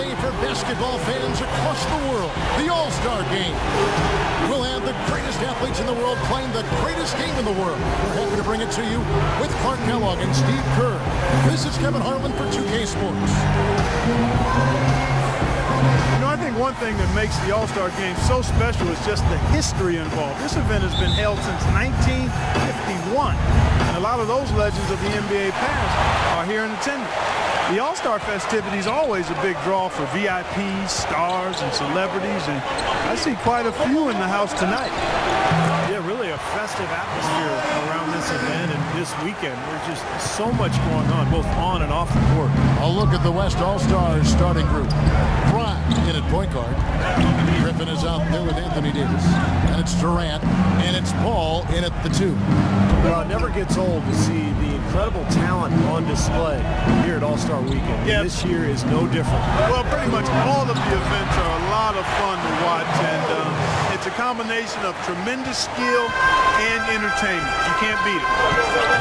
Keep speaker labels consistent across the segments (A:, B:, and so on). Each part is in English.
A: day for basketball fans across the world, the All-Star Game. We'll have the greatest athletes in the world playing the greatest game in the world. We're happy to bring it to you with Clark Kellogg and Steve Kerr. This is Kevin Harlan for 2K Sports.
B: You know, I think one thing that makes the All-Star Game so special is just the history involved. This event has been held since 1951, and a lot of those legends of the NBA past are here in attendance. The All-Star festivities are always a big draw for VIPs, stars, and celebrities, and I see quite a few in the house tonight.
C: Yeah, really a festive atmosphere around this event and this weekend. There's just so much going on, both on and off the court.
A: A look at the West All-Stars starting group. Fry in at point guard. Griffin is out there with Anthony Davis. And it's Durant, and it's Paul in at the 2.
C: Well, it never gets old to see the incredible talent on display here at All-Star Weekend.
B: Yeah.
C: This year is no different.
B: Well, pretty much all of the events are a lot of fun to watch, and it's a combination of tremendous skill and entertainment. You can't beat it.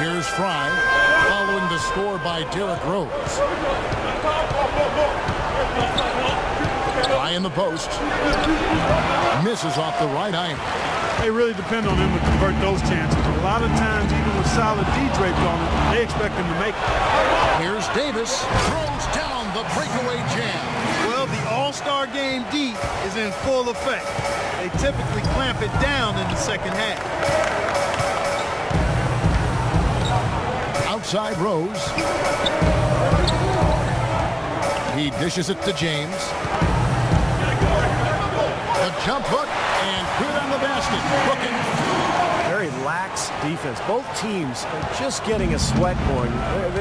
A: Here's Fry, following the score by Derrick Rose. Fry in the post. Misses off the right angle.
B: They really depend on him to convert those chances. A lot of times, even with solid D draped on it, they expect him to make it.
A: Here's Davis, throws down the breakaway jam.
B: Well, the All-Star Game D is in full effect. They typically clamp it down in the second half.
A: Outside Rose. He dishes it to James. The jump hook, and good on the basket. Hooking.
C: Very lax defense. Both teams are just getting a sweat going.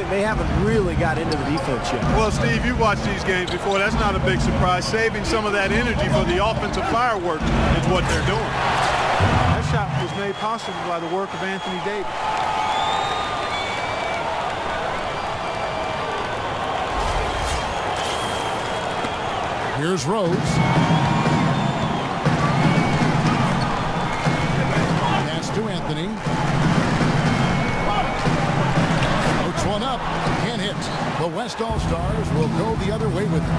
C: They haven't really got into the defense yet.
B: Well, Steve, you've watched these games before. That's not a big surprise. Saving some of that energy for the offensive fireworks is what they're doing. That shot was made possible by the work of Anthony Davis.
A: Here's Rose. Pass to Anthony. Floats one up. Can't hit. The West All-Stars will go the other way with it.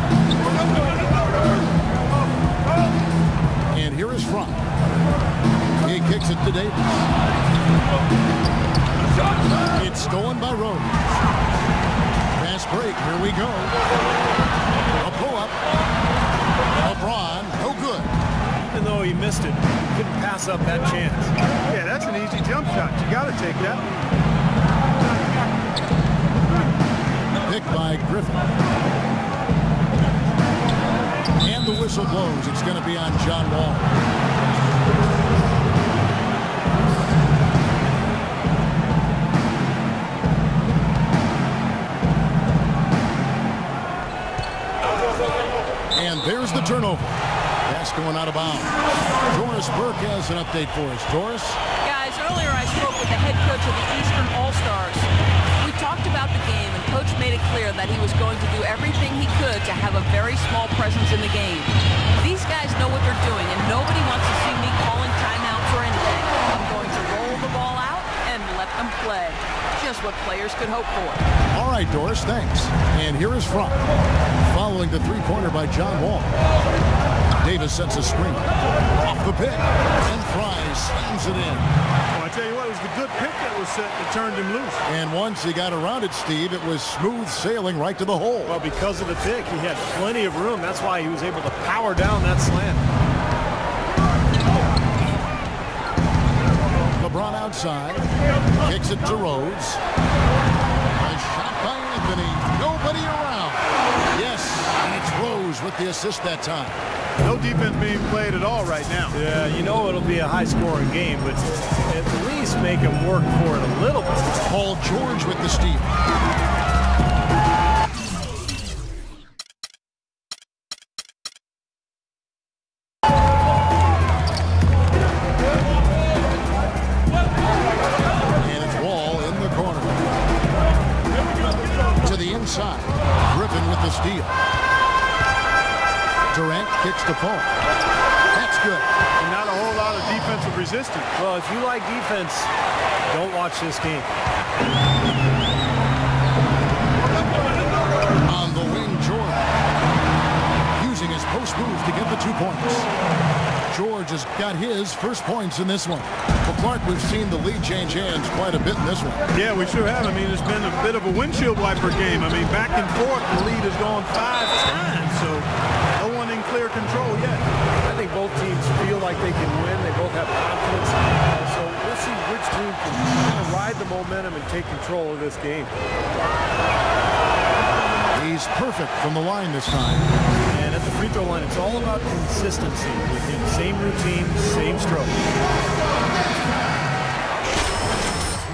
A: And here is Fry. He kicks it to Davis. It's stolen by Rose. Fast break. Here we go. A pull-up. LeBron, no good.
C: Even though he missed it, he couldn't pass up that chance.
B: Yeah, that's an easy jump shot. You got to take that.
A: Picked by Griffin. And the whistle blows. It's going to be on John Wall. And there's the turnover. Pass going out of bounds. Doris Burke has an update for us. Doris?
D: Guys, earlier I spoke with the head coach of the Eastern All-Stars. We talked about the game, and Coach made it clear that he was going to do everything he could to have a very small presence in the game. These guys know what they're doing, and nobody wants to see me calling timeouts or anything. I'm going to roll the ball out and let them play. Just what players could hope for.
A: All right, Doris, thanks. And here is Fry, following the three-pointer by John Wall. Davis sets a screen. Off the pick, and Fry slams it in.
B: Well, I tell you what, it was the good pick that was set that turned him loose.
A: And once he got around it, Steve, it was smooth sailing right to the hole.
C: Well, because of the pick, he had plenty of room. That's why he was able to power down that slant.
A: LeBron outside, kicks it to Rose. A shot by Anthony, nobody around. Yes, and it's Rose with the assist that time.
B: No defense being played at all right now.
C: Yeah, you know it'll be a high-scoring game, but at least make him work for it a little bit.
A: Paul George with the steal. And it's Wall in the corner. To the inside. Griffin with the steal. Durant kicks to Paul. That's good.
B: And not a whole lot of defensive resistance.
C: Well, if you like defense, don't watch this game.
A: On the wing, Jordan. post move to get the 2 points. George has got his first points in this one. Well, Clark, we've seen the lead change hands quite a bit in this one.
B: Yeah, we sure have. I mean, it's been a bit of a windshield wiper game. I mean, back and forth, the lead has gone 5 times, so no one in clear control yet.
C: I think both teams feel like they can win. They both have confidence. So we'll see which team can kind of ride the momentum and take control of this game.
A: He's perfect from the line this time.
C: And at the free throw line, it's all about consistency. Within same routine, same stroke.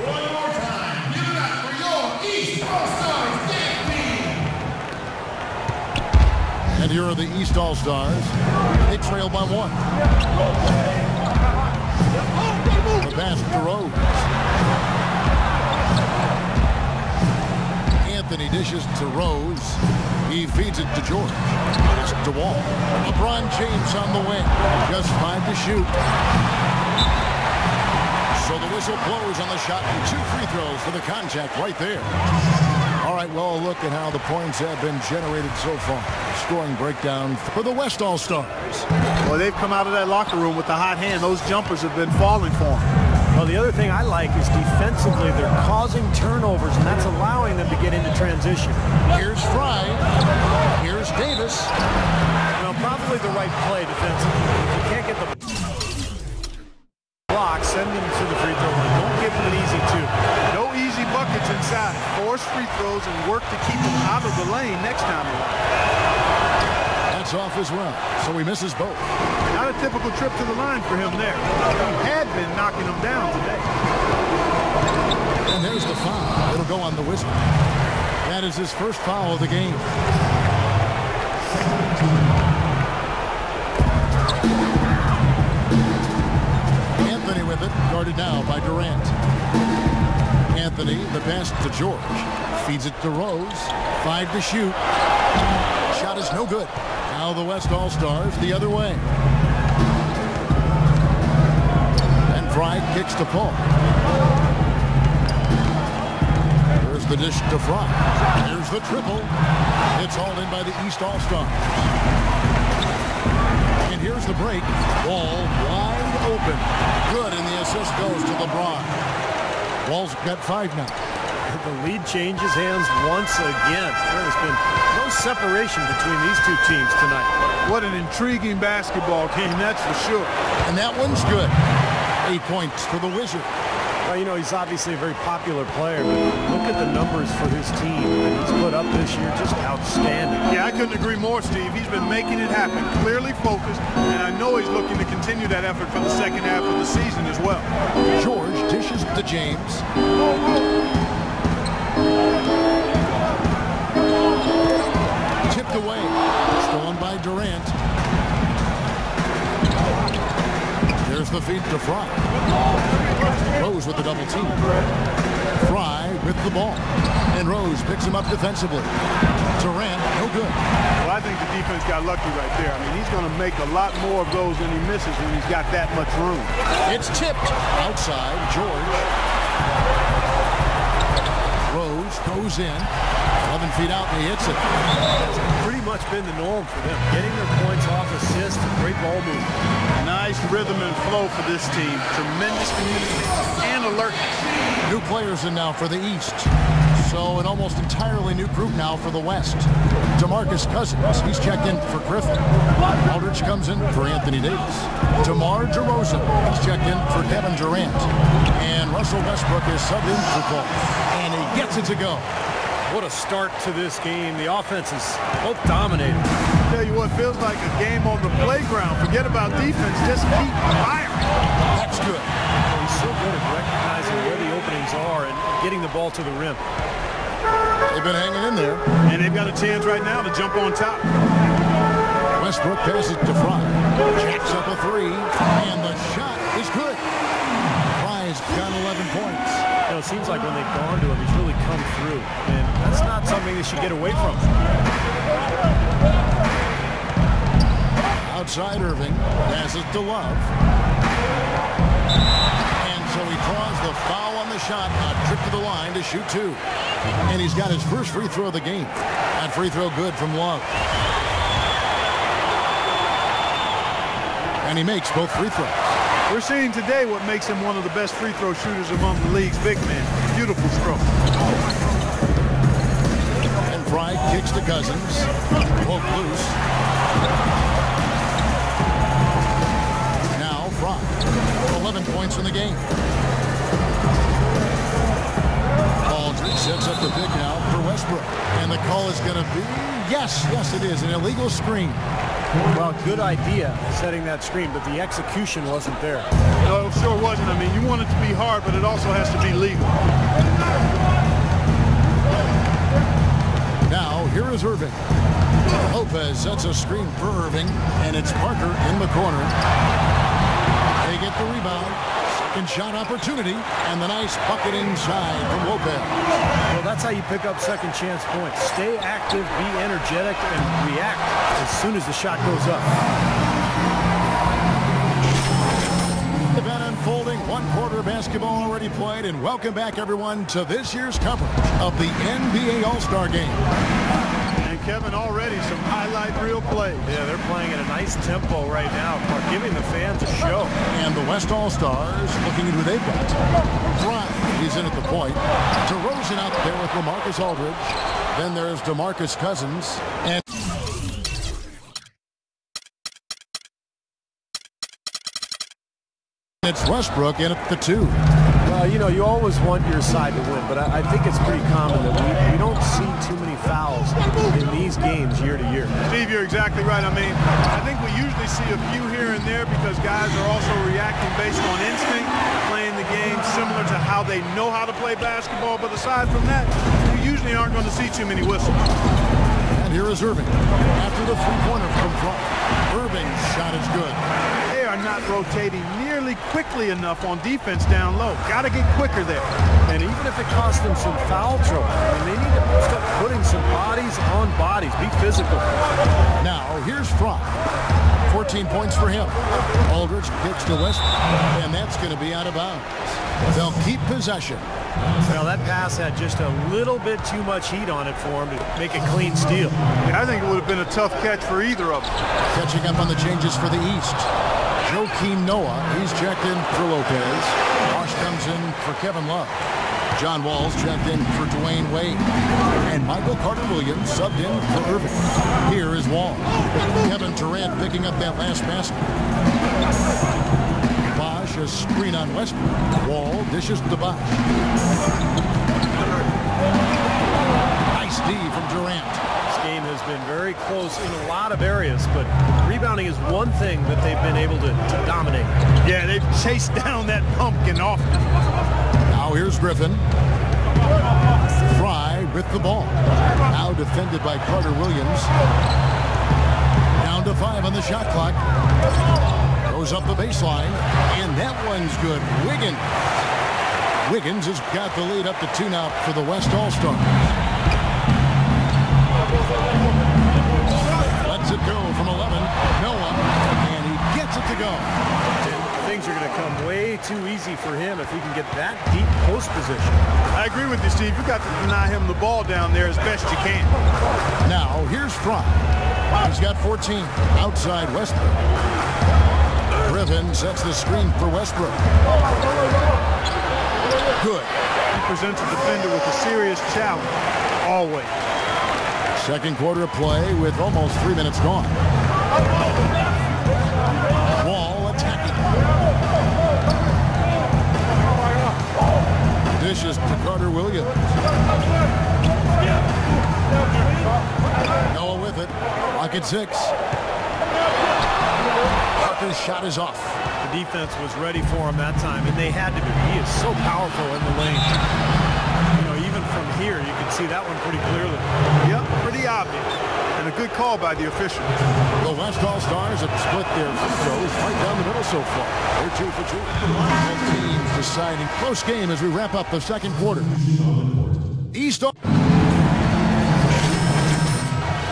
E: One more time, give it up for your East All-Stars game team.
A: And here are the East All-Stars. They trail by 1. The pass to Rose. Anthony dishes to Rose. He feeds it to George. Pass to Wall. LeBron James on the wing. Just 5 to shoot. So the whistle blows on the shot and 2 free throws for the contact right there. All right, well, a look at how the points have been generated so far. Scoring breakdown for the West All-Stars.
B: Well, they've come out of that locker room with the hot hand. Those jumpers have been falling for them.
C: Well, the other thing I like is defensively they're causing turnovers, and that's allowing them to get into transition.
A: Here's Fry. Here's Davis.
C: Well, probably the right play defensively. If you can't get the block, send them to the free throw line. Don't give them an easy 2.
B: No easy buckets inside. Force free throws and work to keep them out of the lane next time around.
A: That's off as well, so he misses both.
B: Not a typical trip to the line for him there. He had been knocking them down today.
A: And there's the foul. It'll go on the Wizard. That is his first foul of the game. Anthony with it, guarded now by Durant. Anthony, the pass to George. Feeds it to Rose. 5 to shoot. Shot is no good. Now the West All-Stars the other way. And Fry kicks to Paul. There's the dish to Fry. Here's the triple. It's hauled in by the East All-Stars. And here's the break. Wall wide open. Good, and the assist goes to LeBron. Wall's got 5 now.
C: The lead changes hands once again. There has been no separation between these 2 teams tonight.
B: What an intriguing basketball game, that's for sure.
A: And that one's good. 8 points for the Wizard.
C: Well, you know, he's obviously a very popular player, but look at the numbers for his team that he's put up this year. Just outstanding.
B: Yeah, I couldn't agree more, Steve. He's been making it happen, clearly focused, and I know he's looking to continue that effort for the second half of the season as well.
A: George dishes to James. Tipped away. Stolen by Durant. There's the feed to Fry. Rose with the double team. Fry with the ball. And Rose picks him up defensively. Durant, no good.
B: Well, I think the defense got lucky right there. I mean, he's going to make a lot more of those than he misses when he's got that much room.
A: It's tipped. Outside, George. Rose goes in. 11 feet out, and he hits it.
C: It's pretty much been the norm for them. Getting their points off assists, great ball movement.
B: Nice rhythm and flow for this team. Tremendous community and alertness.
A: New players in now for the East. So an almost entirely new group now for the West. DeMarcus Cousins, he's checked in for Griffin. Aldridge comes in for Anthony Davis. DeMar DeRozan, he's checked in for Kevin Durant. And Russell Westbrook is subbed in for Paul. And he gets it to go.
C: What a start to this game. The offense is both dominating.
B: I tell you what, feels like a game on the playground. Forget about defense, just keep firing.
A: That's good.
C: He's so good at recognizing where the openings are and getting the ball to the rim.
A: They've been hanging in there.
B: And they've got a chance right now to jump on top.
A: Westbrook passes to Fry. Jacks up a 3, and the shot is good. Fry's got 11 points.
C: You know, it seems like when they've gone to him, he's really come through. And that's not something they should get away from.
A: Outside Irving, passes to Love. And so he draws the foul on the shot, a trip to the line to shoot 2. And he's got his first free throw of the game. That free throw good from Love. And he makes both free throws.
B: We're seeing today what makes him one of the best free throw shooters among the league's big men. Beautiful stroke.
A: And Fry kicks to Cousins. Poke loose. Now Fry. 11 points in the game. Aldridge sets up the pick now for Westbrook. And the call is going to be, yes, it is, an illegal screen.
C: Well, good idea setting that screen, but the execution wasn't there.
B: No, it sure wasn't. I mean, you want it to be hard, but it also has to be legal.
A: Now, here is Irving. Lopez sets a screen for Irving, and it's Parker in the corner. They get the rebound. Second shot opportunity, and the nice bucket inside from Lopez.
C: Well, that's how you pick up second chance points. Stay active, be energetic, and react as soon as the shot goes up.
A: Event unfolding, one quarter of basketball already played, and welcome back everyone to this year's coverage of the NBA All-Star Game.
B: And Kevin, already some highlight reel plays.
C: Yeah, they're playing at a nice tempo right now, giving the fans a show.
A: And the West All-Stars looking at who they've got. Fry, he's in at the point. DeRozan out there with LaMarcus Aldridge. Then there's DeMarcus Cousins. And it's Westbrook in at the 2.
C: Well, you know, you always want your side to win, but I think it's pretty common that we don't see too many fouls in these games year to year.
B: Steve, you're exactly right. I mean, I think we usually see a few here and there because guys are also reacting based on instinct, playing the game similar to how they know how to play basketball. But aside from that, you usually aren't going to see too many whistles.
A: And here is Irving. After the three-pointer from front, Irving's shot is good.
B: They are not rotating nearly quickly enough on defense down low. Got to get quicker there.
C: And even if it costs them some foul trouble, I mean, they need to start putting some bodies on bodies. Be physical.
A: Now, here's Fry. 14 points for him. Aldridge kicks to Westbrook, and that's going to be out of bounds. They'll keep possession.
C: Well, that pass had just a little bit too much heat on it for him to make a clean steal.
B: Yeah, I think it would have been a tough catch for either of them.
A: Catching up on the changes for the East. Joakim Noah, he's checked in for Lopez. Bosch comes in for Kevin Love. John Wall's checked in for Dwayne Wade. And Michael Carter-Williams subbed in for Irving. Here is Wall. Kevin Durant picking up that last basket. Bosch, a screen on Westbrook. Wall dishes to Bosch. Nice D from Durant.
C: This game has been very close in a lot of areas, but rebounding is one thing that they've been able to dominate.
B: Yeah, they've chased down that pumpkin often.
A: Now here's Griffin. Fry with the ball. Now defended by Carter-Williams. Down to 5 on the shot clock. Goes up the baseline, and that one's good. Wiggins has got the lead up to 2 now for the West All-Stars. Lets it go from 11. Noah, and he gets it to go.
C: Things are going to come way too easy for him if he can get that deep post position.
B: I agree with you, Steve. You've got to deny him the ball down there as best you can.
A: Now, here's Fry. He's got 14 outside Westbrook. Griffin sets the screen for Westbrook. Good.
B: He presents a defender with a serious challenge, always.
A: Second quarter of play with almost 3 minutes gone. Wall attacking. Dishes to Carter-Williams. Noah with it. Lock at 6. Parker's shot is off.
C: The defense was ready for him that time, and they had to be. He is so powerful in the lane. You know, even from here, you can see that one pretty clearly.
B: Yep, pretty obvious. And a good call by the official.
A: The West All-Stars have split their free throws right down the middle so far. They're 2 for 2. Both teams deciding. Close game as we wrap up the second quarter. East.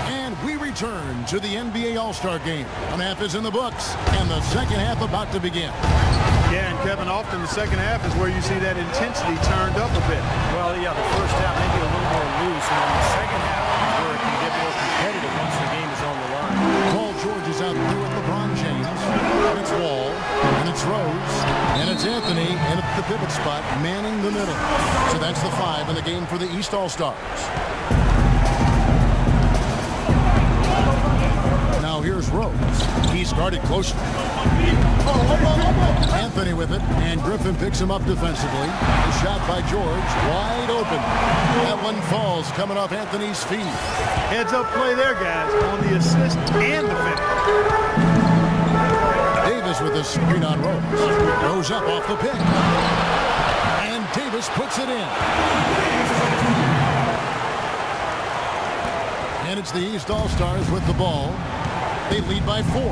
A: And we return to the NBA All-Star Game. One half is in the books, and the second half about to begin.
B: Yeah, and Kevin, often the second half is where you see that intensity turned up a bit.
C: Well, yeah, the first half maybe a little more loose, and then the second half is where it can get more competitive once the game is on the line.
A: Paul George is out there with LeBron James. It's Wall, and it's Rose, and it's Anthony, and at the pivot spot, manning the middle. So that's the 5 in the game for the East All-Stars. Now here's Rose. He's guarded closely. Anthony with it, and Griffin picks him up defensively. The shot by George, wide open. That one falls, coming off Anthony's feet.
B: Heads-up play there, guys, on the assist and the finish.
A: Davis with a screen on Rose. Goes up off the pick. And Davis puts it in. And it's the East All-Stars with the ball. They lead by 4.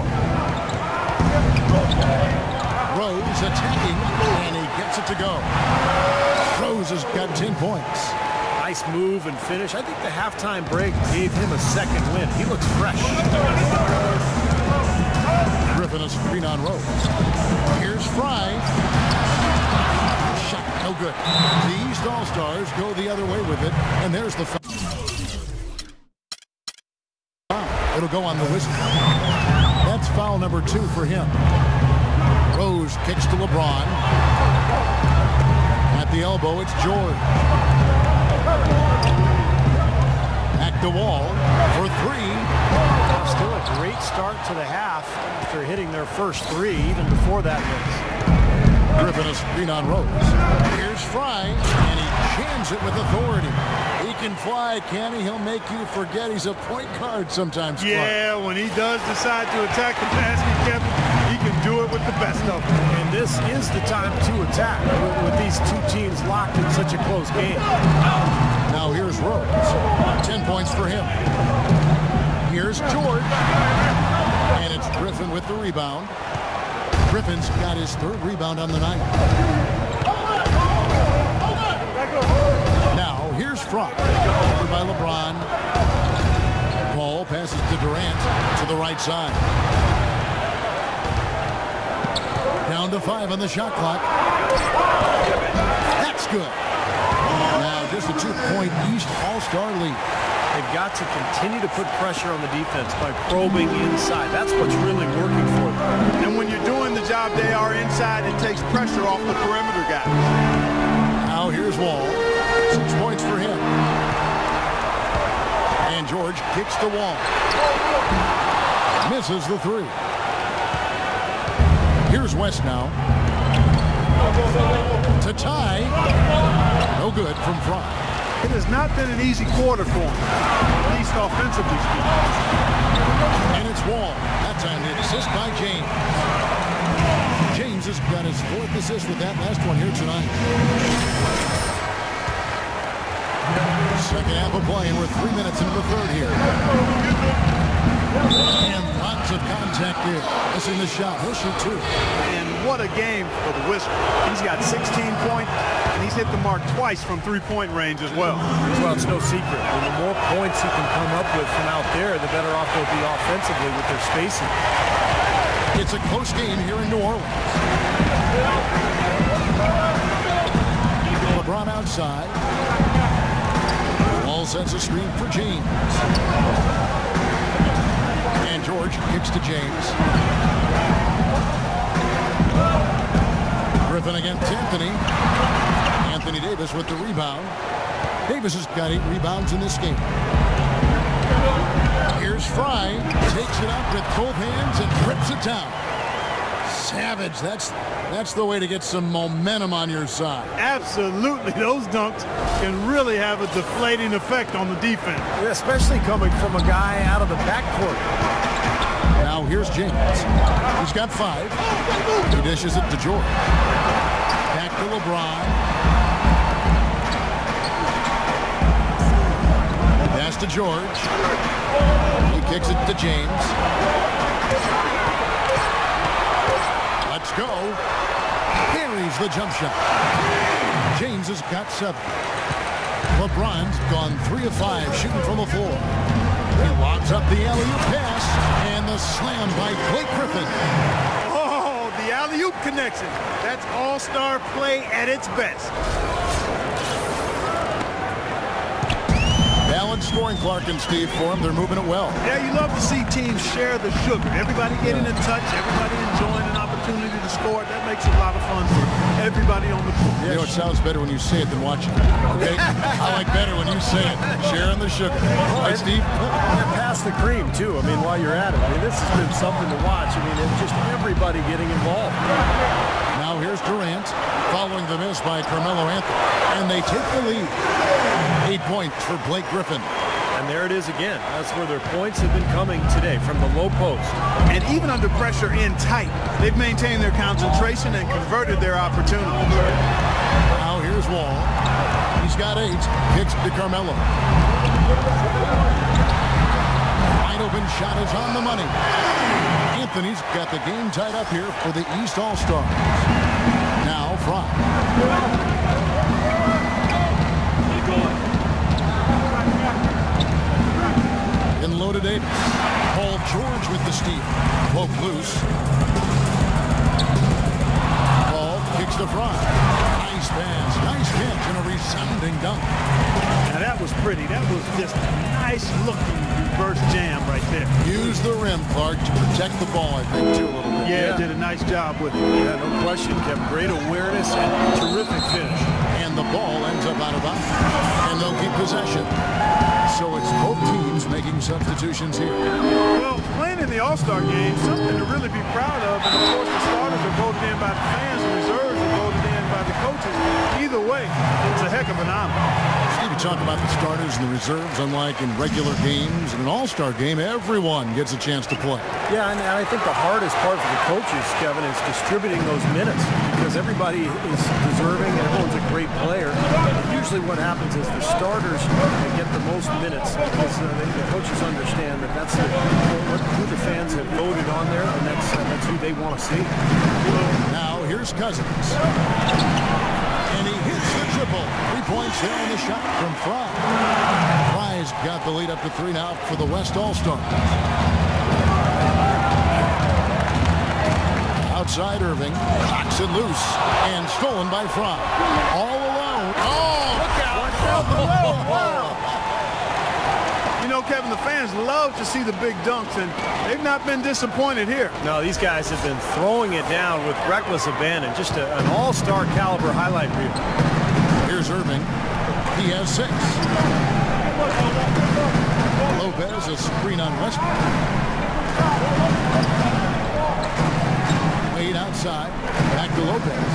A: Rose attacking, and he gets it to go. Rose has got 10 points.
C: Nice move and finish. I think the halftime break gave him a second win. He looks fresh.
A: Griffin a screen on Rose. Here's Fry. Shot no good. The East All-Stars go the other way with it, and there's the foul. It'll go on the whistle. That's foul number 2 for him. Rose kicks to LeBron. At the elbow, it's George. Back to Wall for 3.
C: Still a great start to the half after hitting their first 3, even before that miss.
A: Griffin a screen on Rose. Here's Fry, and he jams it with authority. He can fly, can he? He'll make you forget he's a point guard sometimes.
B: Yeah, when he does decide to attack the basket, Kevin, he can do it with the best of them.
C: And this is the time to attack with these two teams locked in such a close game.
A: Now here's Rose. 10 points for him. Here's George. And it's Griffin with the rebound. Griffin's got his 3rd rebound on the night. Now here's Frock. Over by LeBron. Ball passes to Durant to the right side. Down to 5 on the shot clock. That's good. Now just a 2-point East All-Star lead.
C: They've got to continue to put pressure on the defense by probing inside. That's what's really working for them.
B: And when you're doing the job they are inside, it takes pressure off the perimeter guys.
A: Now here's Wall. 6 points for him. And George kicks the Wall. Misses the 3. Here's West now. To tie. No good from Frock.
B: It has not been an easy quarter for him, at least offensively speaking.
A: And it's Wall. That time the assist by James. James has got his 4th assist with that last one here tonight. Second half of play, and we're 3 minutes into the 3rd here. And lots of contact here. Missing the shot. He'll shoot 2.
B: And what a game for the Whisper. He's got 16 points, and he's hit the mark twice from 3-point range as well.
C: Well, it's no secret. And the more points he can come up with from out there, the better off they'll be offensively with their spacing.
A: It's a close game here in New Orleans. LeBron outside. Wall sets a screen for James. And George kicks to James. Griffin against Anthony. Anthony Davis with the rebound. Davis has got 8 rebounds in this game. Here's Fry. Takes it up with both hands and rips it down. Savage. That's the way to get some momentum on your side.
B: Absolutely. Those dunks can really have a deflating effect on the defense.
C: Yeah, especially coming from a guy out of the backcourt.
A: Now here's James. He's got 5. He dishes it to George. Back to LeBron. Pass to George. He kicks it to James. Let's go. Carries the jump shot. James has got 7. LeBron's gone 3 of 5 shooting from the floor. He lobs up the alley-oop pass, and the slam by Blake Griffin.
B: Oh, the alley-oop connection. That's all-star play at its best.
A: scoring, Clark and Steve, for them. They're moving it well.
B: Yeah, you love to see teams share the sugar. Everybody getting in touch, everybody enjoying an opportunity to score. That makes it a lot of fun for everybody on the court.
A: You know, it sounds better when you say it than watching it. Okay? I like better when you say it. Sharing the sugar. Right, Steve?
C: And pass the cream, too. I mean, while you're at it. I mean, this has been something to watch. I mean, it's just everybody getting involved.
A: Now here's Durant following the miss by Carmelo Anthony. And they take the lead. 8 points for Blake Griffin.
C: And there it is again. That's where their points have been coming today, from the low post.
B: And even under pressure in tight, they've maintained their concentration and converted their opportunity.
A: Now here's Wall. He's got 8. Kicks to Carmelo. Wide open shot is on the money. Anthony's got the game tied up here for the East All-Stars. Now Fry. In low to Davis. Paul George with the steal. Poke loose. Ball kicks to Fry. Nice pass. Nice catch and a resounding dunk.
B: Now that was pretty. That was just a nice looking reverse jam right there.
A: Use the rim, Clark, to protect the ball, I think, too, a little bit.
B: Yeah, did a nice job with it.
C: Yeah, no question. Kept great awareness and terrific finish.
A: And the ball ends up out of bounds. And they'll keep possession. So it's both teams making substitutions here.
B: Well, playing in the All-Star game, something to really be proud of. And of course, the starters are voted in by the fans, the reserves are voted in by the coaches. Either way, it's a heck of an honor.
A: Steve, you talk about the starters and the reserves, unlike in regular games. In an All-Star game, everyone gets a chance to play.
C: Yeah, and I think the hardest part for the coaches, Kevin, is distributing those minutes, because everybody is deserving and everyone's a great player. Usually what happens is the starters get the most minutes, because the coaches understand that that's who the fans have voted on there, and that's who they want to see.
A: Now here's Cousins. And he hits the triple. 3 points there on the shot from Fry. Fry's got the lead up to 3 now for the West All-Stars. Outside Irving, knocks it loose, and stolen by Fry. All alone. Oh, look out!
B: Wow. You know, Kevin, the fans love to see the big dunks, and they've not been disappointed here.
C: No, these guys have been throwing it down with reckless abandon. Just an all-star caliber highlight reel.
A: Here's Irving. He has 6. Lopez, a screen on Westbrook. Wade outside. Back to Lopez.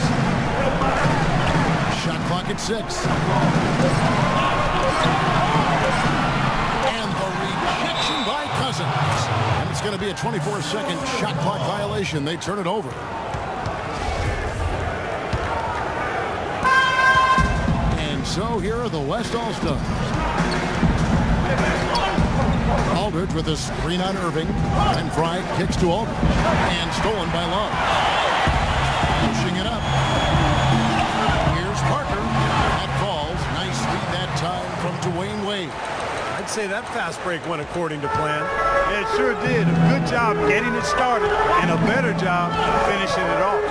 A: Shot clock at 6. And the rejection by Cousins. And it's going to be a 24-second shot clock violation. They turn it over. And so here are the West All-Stars. Aldridge with a screen on Irving, and Fry kicks to Aldridge, and stolen by Love. Pushing it up. Here's Parker. That falls. Nice speed that time from Dwayne Wade.
C: I'd say that fast break went according to plan.
B: It sure did. A good job getting it started, and a better job finishing it off.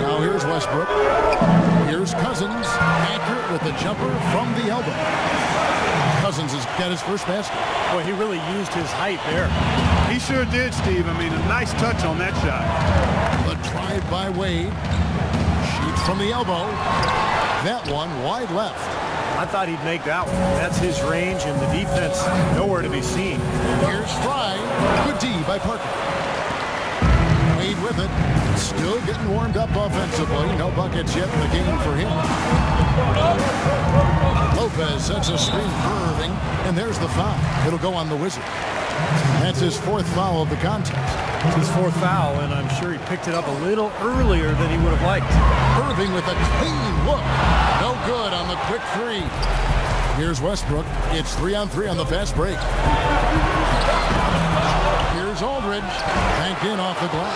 A: Now here's Westbrook. Here's Cousins, accurate with the jumper from the elbow. Cousins has got his first basket.
C: Boy, he really used his height there.
B: He sure did, Steve. I mean, a nice touch on that shot.
A: The drive by Wade. Shoots from the elbow. That one wide left.
C: I thought he'd make that one. That's his range, and the defense nowhere to be seen.
A: Here's Fry. Good D by Parker. Wade with it. Still getting warmed up offensively. No buckets yet in the game for him. Lopez sets a screen for Irving, and there's the foul. It'll go on the Wizard. That's his 4th foul of the contest.
C: It's his 4th foul, and I'm sure he picked it up a little earlier than he would have liked.
A: Irving with a clean look. No good on the quick 3. Here's Westbrook. It's 3-on-3 on the fast break. Here's Aldridge. Banked in off the glass.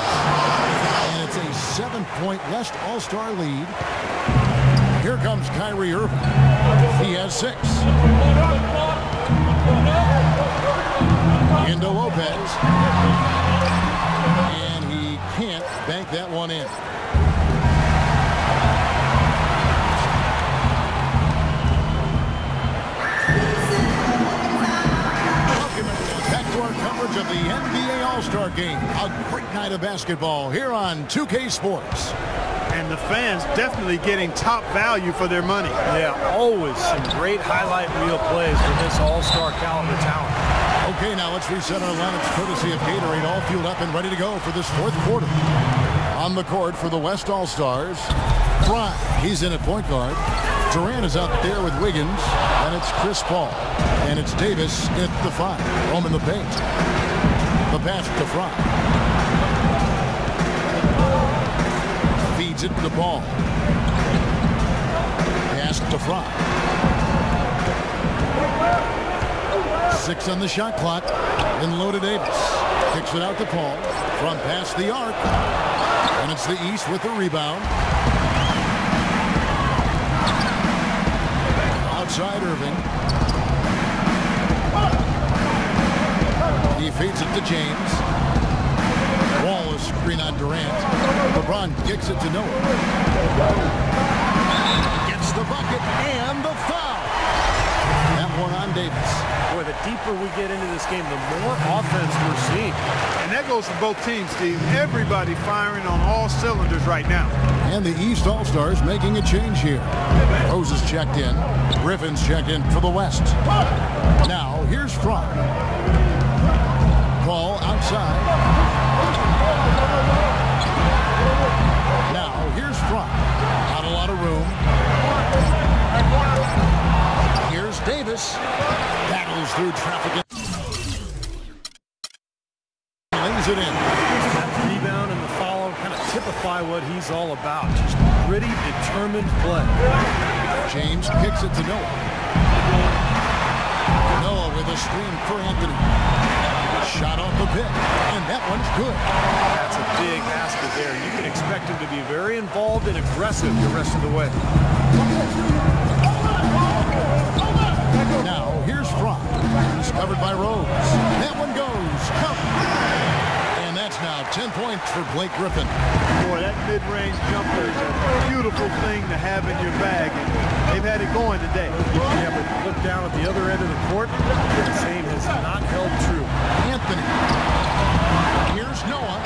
A: And it's a 7-point West All-Star lead. Here comes Kyrie Irving. He has 6. Into Lopez. And he can't bank that one in. All-Star Game. A great night of basketball here on 2K Sports.
B: And the fans definitely getting top value for their money.
C: Yeah, always some great highlight reel plays for this all-star caliber talent.
A: Okay, now let's reset our lineups courtesy of Gatorade, all fueled up and ready to go for this fourth quarter. On the court for the West All-Stars, Fry, he's in at point guard. Durant is out there with Wiggins, and it's Chris Paul. And it's Davis at the 5, home in the paint. The pass to Fry. Feeds it to Paul. Pass to Fry. 6 on the shot clock. And low to Davis. Kicks it out to Paul. From past the arc. And it's the East with the rebound. Outside Irving. He feeds it to James. Wall is screen on Durant. LeBron kicks it to Noah. Gets the bucket and the foul. That one on Davis.
C: Boy, the deeper we get into this game, the more offense we're seeing.
B: And that goes for both teams, Steve. Everybody firing on all cylinders right now.
A: And the East All-Stars making a change here. Rose is checked in. Griffin's checked in for the West. Now, here's Fry. Ball outside. Now, here's Fry. Not a lot of room. Here's Davis. Battles through traffic. Lays it in.
C: That rebound and the follow kind of typify what he's all about. Just gritty, determined play.
A: James kicks it to Noah. Noah with a screen for Anthony. Shot off the pick, and that one's good.
C: That's a big basket there. You can expect him to be very involved and aggressive the rest of the way.
A: Now, here's Fry. He's covered by Rose. That one goes. Up. And that's now 10 points for Blake Griffin.
B: Boy, that mid-range jumper is a beautiful thing to have in your bag, and they've had it going today.
C: Yeah, but look down at the other end of the court. The same has not held true.
A: Anthony. Here's Noah.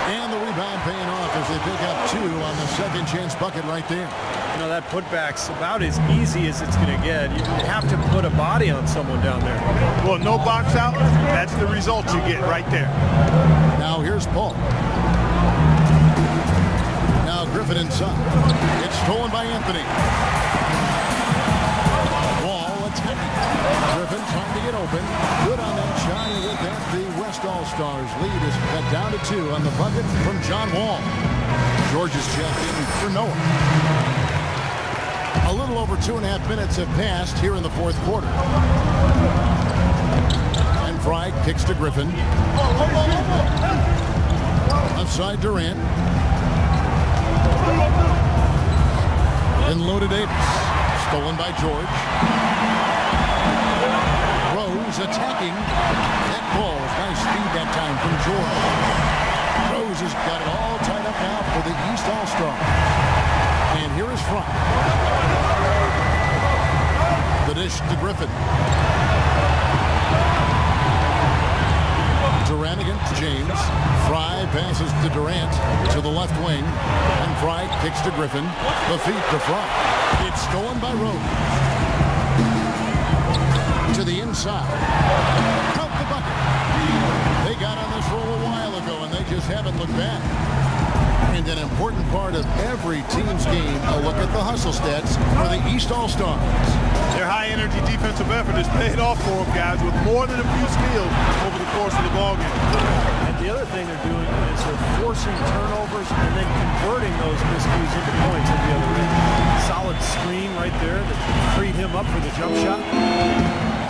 A: And the rebound paying off as they pick up 2 on the second chance bucket right there.
C: You know, that putback's about as easy as it's going to get. You have to put a body on someone down there.
B: Well, no box out. That's the result you get right there.
A: Now here's Paul. Now Griffin inside. It's stolen by Anthony. Wall attacking. Griffin trying to get open. Good on that shot. And with that, the West All-Stars lead is cut down to 2 on the bucket from John Wall. George is checked in for Noah. A little over 2.5 minutes have passed here in the fourth quarter. And Fry kicks to Griffin. Outside Durant. And low to Davis. Stolen by George. Rose attacking. That ball. Nice speed that time from George. Rose has got it all tied up now for the East All-Star. And here is Fry. The dish to Griffin. Durant against James. Fry passes to Durant to the left wing. And Fry kicks to Griffin. The feet to Fry. It's stolen by Rose. To the inside. Count the bucket. They got on this roll a while ago, and they just haven't looked back. And an important part of every team's game, a look at the hustle stats for the East All-Stars.
B: Their high-energy defensive effort has paid off for them, guys, with more than a few steals over the course of the ballgame.
C: And the other thing they're doing is they're forcing turnovers and then converting those miscues into points at the other end. Solid screen right there that freed him up for the jump shot.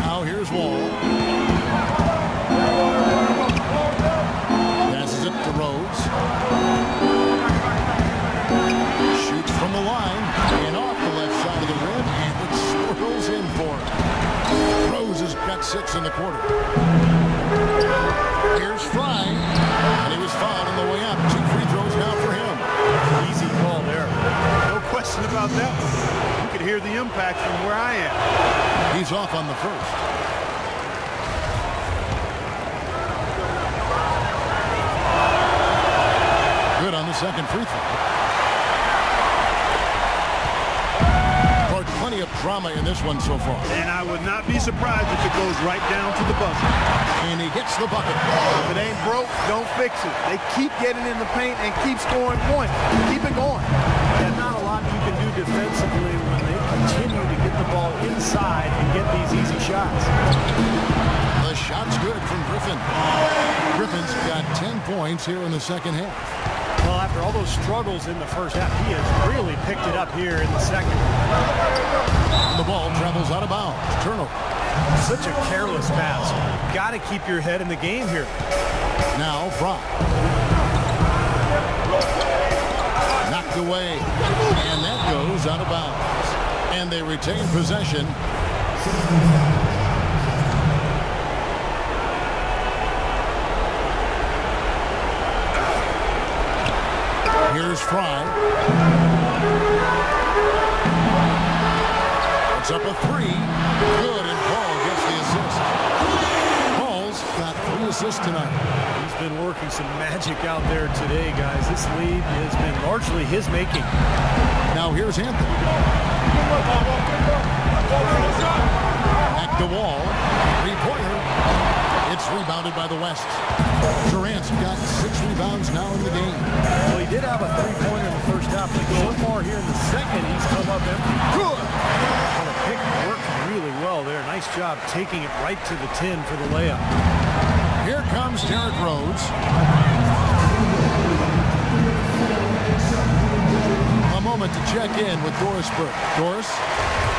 A: Now here's Wall. Passes it to Rose. Shoots from the line and off the left side of the rim, and it swirls in for him. Rose has got 6 in the quarter. Here's Fry, and he was fouled on the way up. 2 free throws now for him.
C: Easy call there.
B: No question about that one. You could hear the impact from where I am.
A: He's off on the first. on the second free throw. Plenty of drama in this one so far.
B: And I would not be surprised if it goes right down to the buzzer.
A: And he gets the bucket.
B: If it ain't broke, don't fix it. They keep getting in the paint and keep scoring points. Keep it going.
C: And not a lot you can do defensively when they continue to get the ball inside and get these easy shots.
A: The shot's good from Griffin. Griffin's got 10 points here in the second half.
C: Well, after all those struggles in the first half, he has really picked it up here in the second.
A: The ball travels out of bounds. Turnover.
C: Such a careless pass. Got to keep your head in the game here.
A: Now Fry. Knocked away. And that goes out of bounds. And they retain possession. Here's Fry. It's up a three. Good, and Paul gets the assist. Paul's got 3 assists tonight.
C: He's been working some magic out there today, guys. This lead has been largely his making.
A: Now here's Anthony. Back to Wall. Three-pointer. It's rebounded by the West. Durant's got 6 rebounds now in the game.
C: Well, he did have a three-pointer in the first half, but so far here in the second, he's come up empty.
A: Good.
C: Well, the pick worked really well there. Nice job taking it right to the 10 for the layup.
A: Here comes Derrick Rose. A moment to check in with Doris Burke. Doris?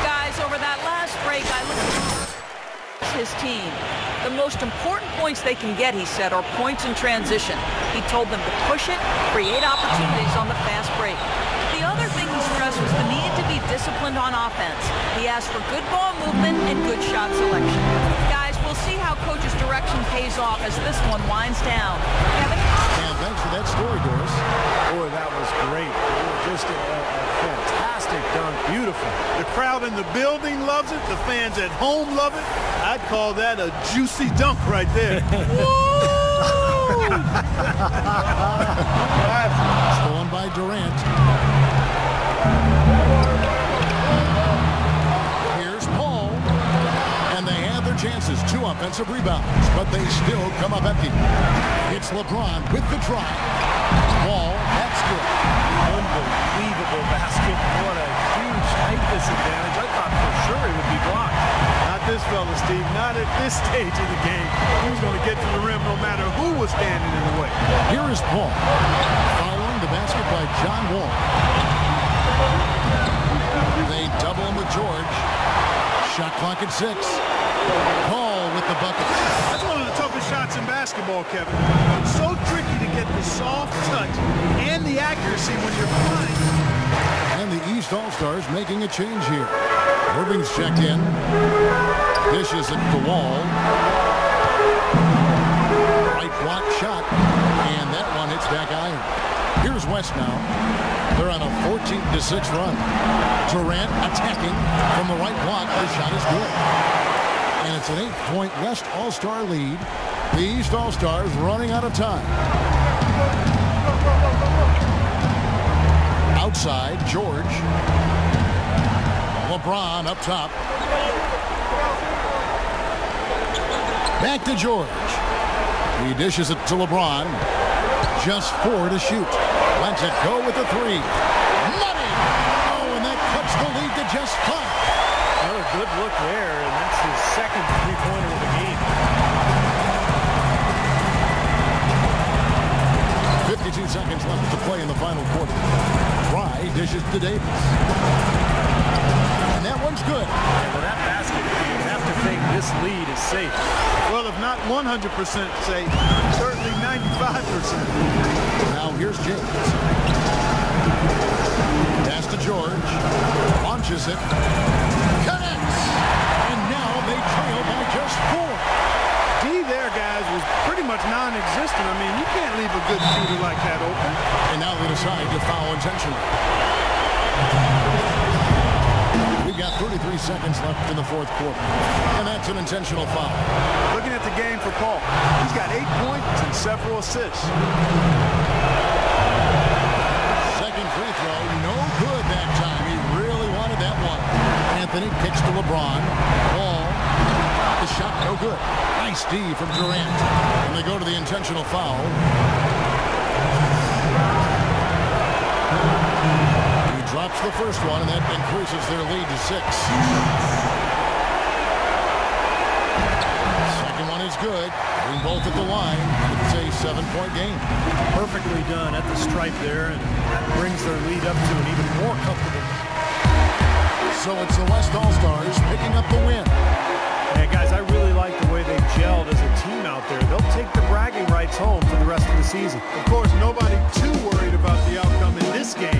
D: Guys, over that last break, I looked at his team. The most important points they can get, he said, are points in transition. He told them to push it, create opportunities on the fast break. The other thing he stressed was the need to be disciplined on offense. He asked for good ball movement and good shot selection. Guys, we'll see how coach's direction pays off as this one winds down. Kevin?
A: And thanks for that story, Doris.
C: Boy, that was great. Just a fantastic dunk. Beautiful.
B: The crowd in the building loves it. The fans at home love it. I'd call that a juicy dunk right there.
A: Stolen by Durant. Here's Paul. And they have their chances. 2 offensive rebounds, but they still come up empty. It's LeBron with the drive. Wall, that's good.
C: Unbelievable basket. What a huge height disadvantage. I thought for sure it would be blocked.
B: Not this fella, Steve. Not at this stage of the game. He was going to get to the rim no matter who was standing in the way.
A: Here is Paul. Following the basket by John Wall. They double him with George. Shot clock at 6. Paul with the bucket.
B: That's one of the toughest shots in basketball, Kevin. It's so tricky to get the soft touch and the accuracy when you're flying.
A: And the East All-Stars making a change here. Irving's checked in. Dishes it to Wall. Right block shot. And that one hits back iron. Here's West now. They're on a 14-6 run. Durant attacking from the right block. The shot is good. And it's an 8-point West All-Star lead. The East All-Stars running out of time. Outside, George. LeBron up top. Back to George. He dishes it to LeBron. Just 4 to shoot. Lets it go with the 3. Money! Oh, and that cuts the lead to just 5.
C: Another good look there, and that's his second three-pointer of the game.
A: 52 seconds left to play in the final quarter. Fry dishes to Davis. And that one's good.
C: And with that basket, you have to think this lead is safe.
B: Well, if not 100% safe, certainly 95%.
A: Now here's James. Pass to George. Launches it. Connects. And now they trail by just 4.
B: D there, guys, was pretty much non-existent. I mean, you can't leave a good shooter like that open.
A: And now they decide to foul intentionally. We've got 33 seconds left in the 4th quarter. And that's an intentional foul.
B: Looking at the game for Paul, he's got 8 points and several assists.
A: Anthony kicks to LeBron. Ball. The shot no good. Nice D from Durant. And they go to the intentional foul. He drops the first one, and that increases their lead to 6. Second one is good. Bring both at the line. It's a 7-point game.
C: Perfectly done at the stripe there, and that brings their lead up to an even more comfortable.
A: So it's the West All-Stars picking up the win.
C: Yeah, guys, I really like the way they gelled as a team out there. They'll take the bragging rights home for the rest of the season.
B: Of course, nobody too worried about the outcome in this game.